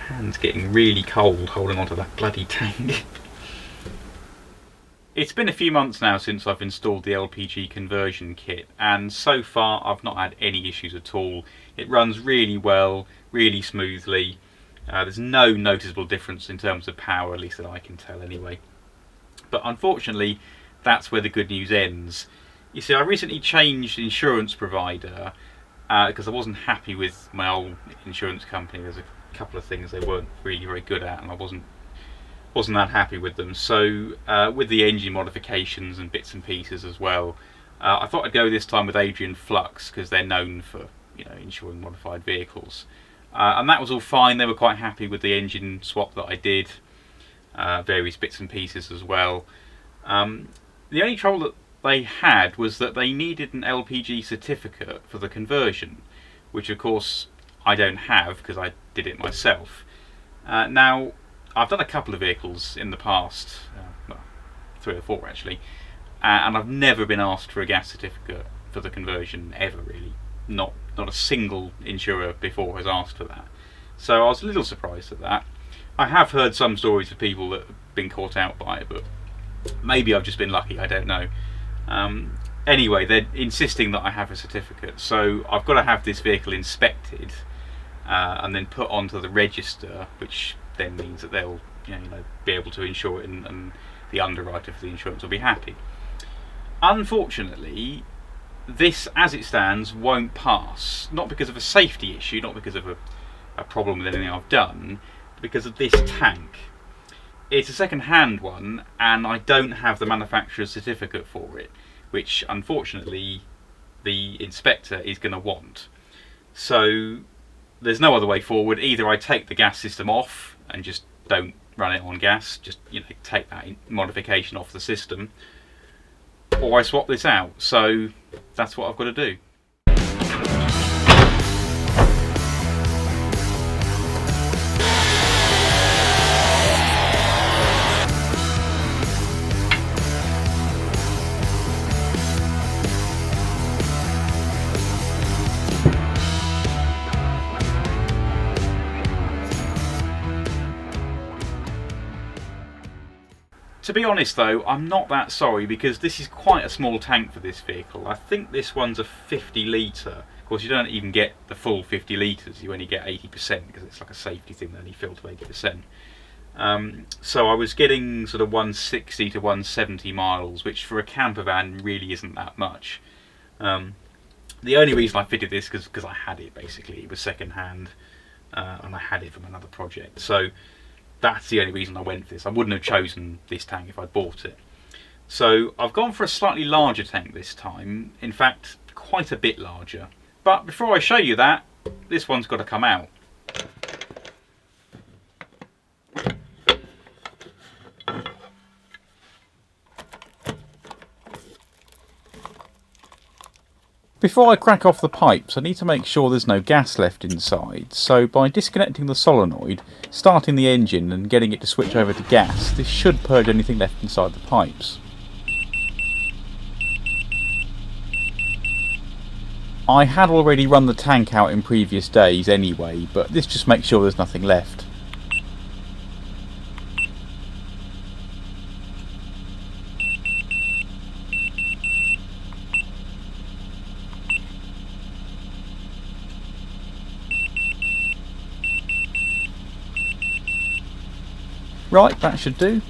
hand's getting really cold holding onto that bloody tank. It's been a few months now since I've installed the LPG conversion kit, and so far I've not had any issues at all. It runs really well, really smoothly. There's no noticeable difference in terms of power, at least that I can tell anyway. But unfortunately, that's where the good news ends. You see, I recently changed insurance provider because I wasn't happy with my old insurance company. There's a couple of things they weren't really very good at, and I wasn't that happy with them. So with the engine modifications and bits and pieces as well, I thought I'd go this time with Adrian Flux, because they're known for insuring modified vehicles. And that was all fine. They were quite happy with the engine swap that I did, various bits and pieces as well. The only trouble that they had was that they needed an LPG certificate for the conversion, which of course I don't have because I did it myself. Now, I've done a couple of vehicles in the past, well, 3 or 4 actually, and I've never been asked for a gas certificate for the conversion ever, really. Not a single insurer before has asked for that. So I was a little surprised at that. I have heard some stories of people that have been caught out by it, but maybe I've just been lucky, I don't know. Anyway, they're insisting that I have a certificate, so I've got to have this vehicle inspected and then put onto the register, which then means that they'll be able to insure it, and the underwriter for the insurance will be happy. Unfortunately, this as it stands won't pass, not because of a safety issue, not because of a problem with anything I've done, but because of this tank. It's a second-hand one, and I don't have the manufacturer's certificate for it, which unfortunately the inspector is going to want. So there's no other way forward. Either I take the gas system off and just don't run it on gas, just take that modification off the system, or I swap this out. So that's what I've got to do. To be honest though, I'm not that sorry, because this is quite a small tank for this vehicle. I think this one's a 50 litre. Of course, you don't even get the full 50 litres, you only get 80%, because it's like a safety thing, they only fill to 80%. So I was getting sort of 160 to 170 miles, which for a camper van really isn't that much. The only reason I fitted this is because I had it, basically. It was second hand, and I had it from another project. So that's the only reason I went for this. I wouldn't have chosen this tank if I'd bought it. So I've gone for a slightly larger tank this time. In fact, quite a bit larger. But before I show you that, this one's got to come out. Before I crack off the pipes, I need to make sure there's no gas left inside, so by disconnecting the solenoid, starting the engine and getting it to switch over to gas, this should purge anything left inside the pipes. I had already run the tank out in previous days anyway, but this just makes sure there's nothing left. Right, that should do.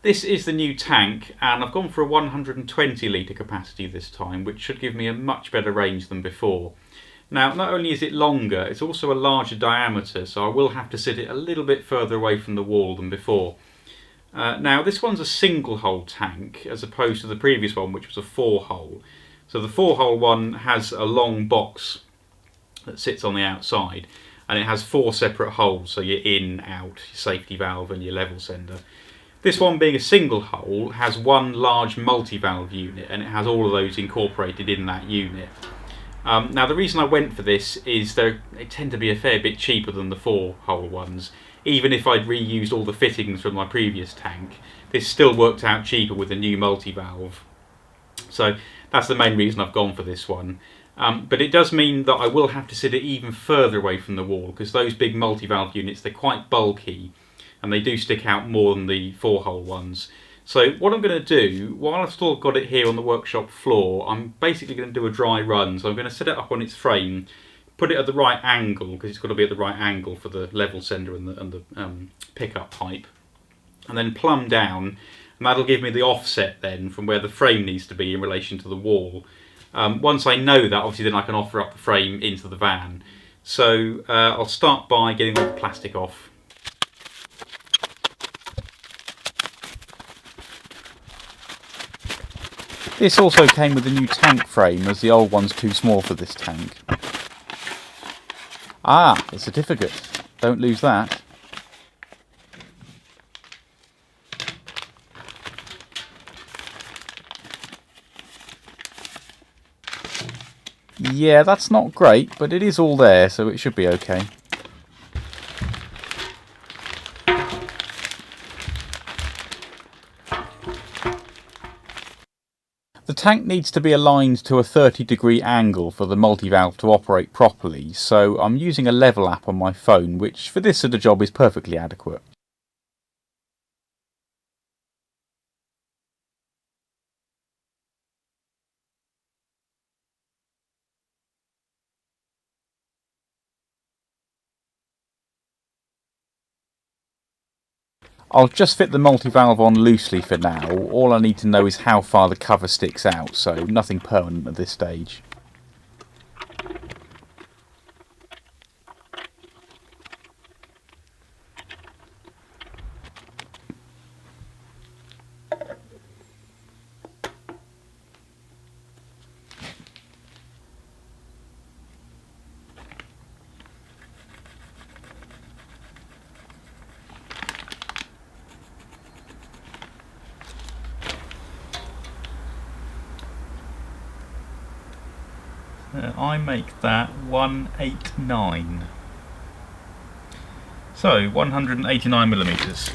This is the new tank, and I've gone for a 120 litre capacity this time, which should give me a much better range than before. Now, not only is it longer, it's also a larger diameter, so I will have to sit it a little bit further away from the wall than before. Now, this one's a single hole tank, as opposed to the previous one, which was a 4-hole. So the 4-hole one has a long box that sits on the outside, and it has 4 separate holes, so your in, out, your safety valve and your level sender. This one, being a single hole, has one large multi-valve unit, and it has all of those incorporated in that unit. Now, the reason I went for this is they tend to be a fair bit cheaper than the 4-hole ones. Even if I'd reused all the fittings from my previous tank, this still worked out cheaper with the new multi-valve. So that's the main reason I've gone for this one. But it does mean that I will have to sit it even further away from the wall, because those big multi-valve units, they're quite bulky and they do stick out more than the 4-hole ones. So what I'm going to do, while I've still got it here on the workshop floor, I'm basically going to do a dry run. So I'm going to set it up on its frame, put it at the right angle, because it's got to be at the right angle for the level sender and the pickup pipe, and then plumb down, and that'll give me the offset then from where the frame needs to be in relation to the wall. Once I know that, obviously then I can offer up the frame into the van. So I'll start by getting all the plastic off. This also came with a new tank frame, as the old one's too small for this tank. Ah, the certificate. Don't lose that. Yeah, that's not great, but it is all there, so it should be okay. The tank needs to be aligned to a 30-degree angle for the multi-valve to operate properly, so I'm using a level app on my phone, which for this sort of job is perfectly adequate. I'll just fit the multi-valve on loosely for now. All I need to know is how far the cover sticks out, so nothing permanent at this stage. I make that 189. So 189 millimeters.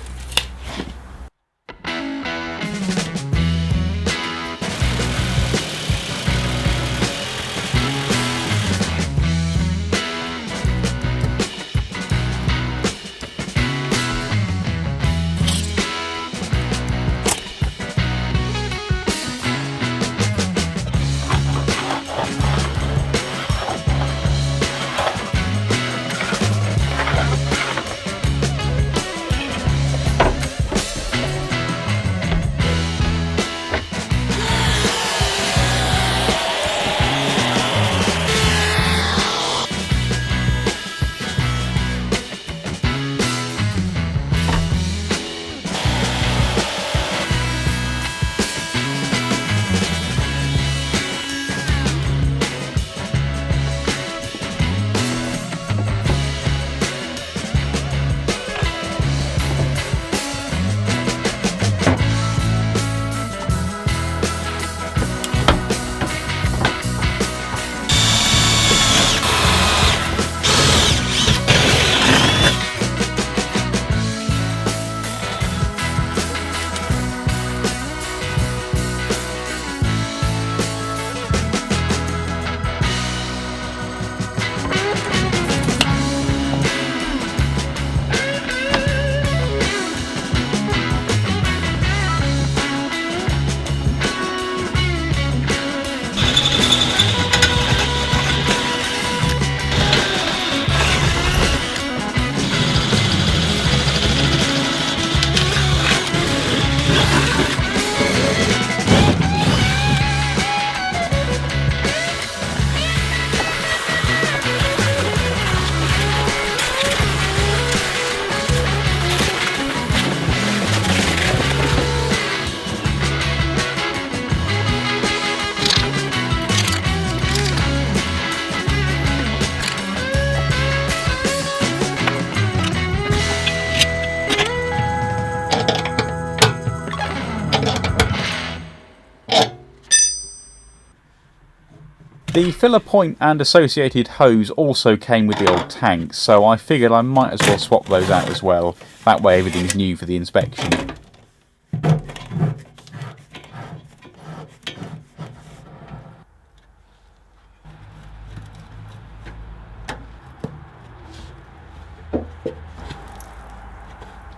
The filler point and associated hose also came with the old tank, so I figured I might as well swap those out as well. That way everything's new for the inspection.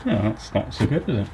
Yeah, that's not so good, is it?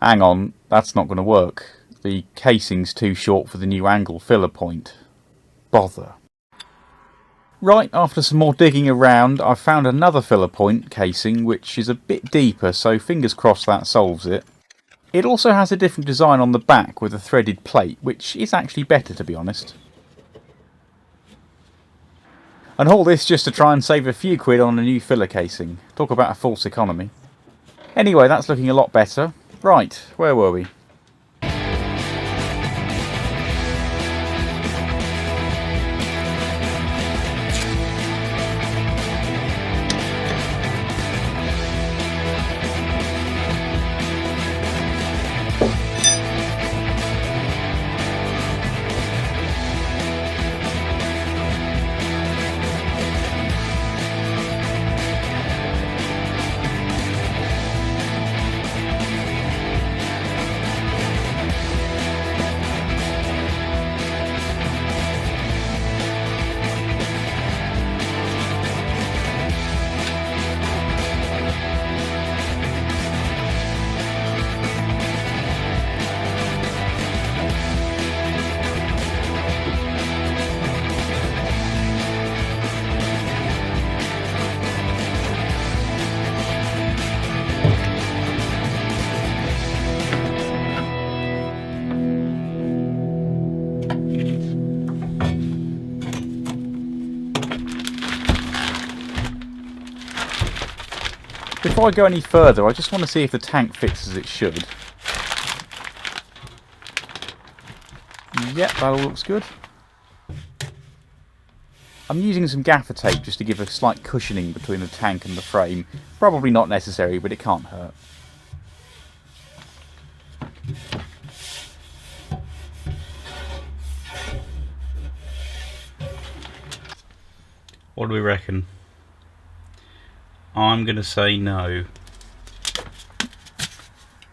Hang on, that's not going to work. The casing's too short for the new angle filler point. Bother. Right, after some more digging around, I found another filler point casing which is a bit deeper, so fingers crossed that solves it. It also has a different design on the back with a threaded plate, which is actually better, to be honest. And all this just to try and save a few quid on a new filler casing. Talk about a false economy. Anyway, that's looking a lot better. Right, where were we? Before I go any further, I just want to see if the tank fits as it should. Yep, that all looks good. I'm using some gaffer tape just to give a slight cushioning between the tank and the frame. Probably not necessary, but it can't hurt. What do we reckon? I'm going to say no.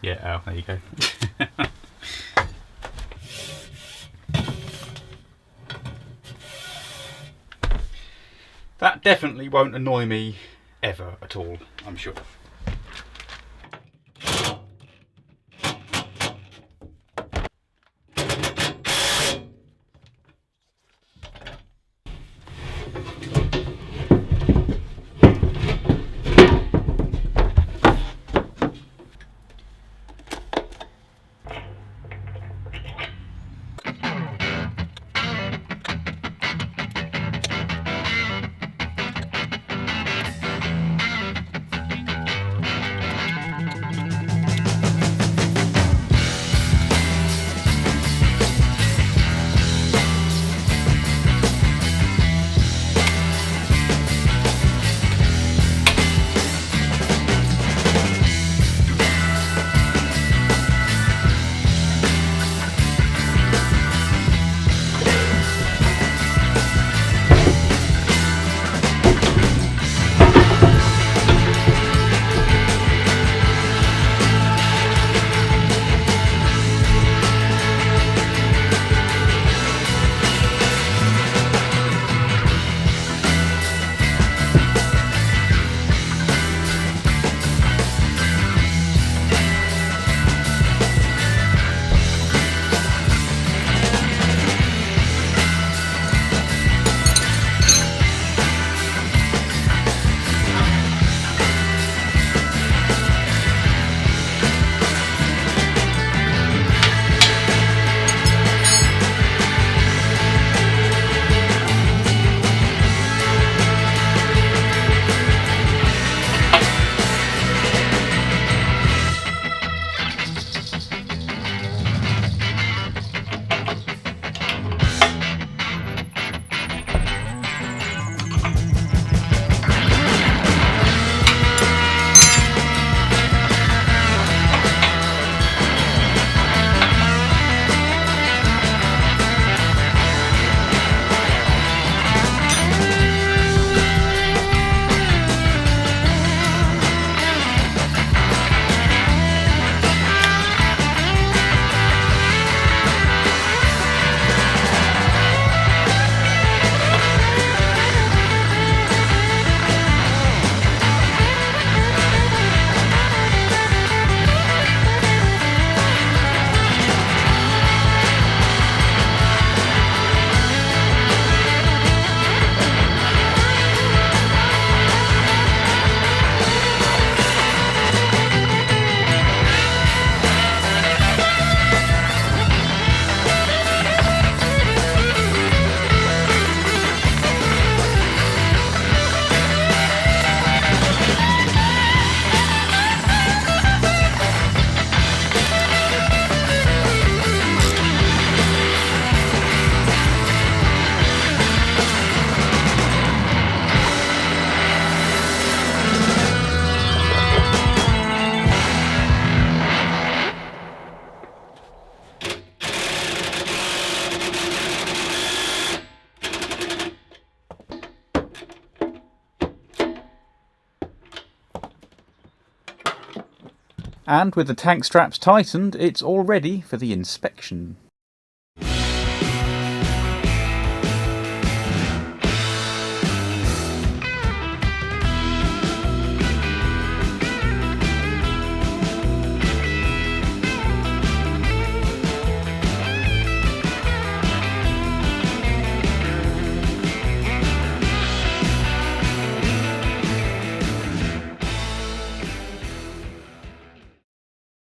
Yeah, oh, there you go. That definitely won't annoy me ever at all, I'm sure. And with the tank straps tightened, it's all ready for the inspection.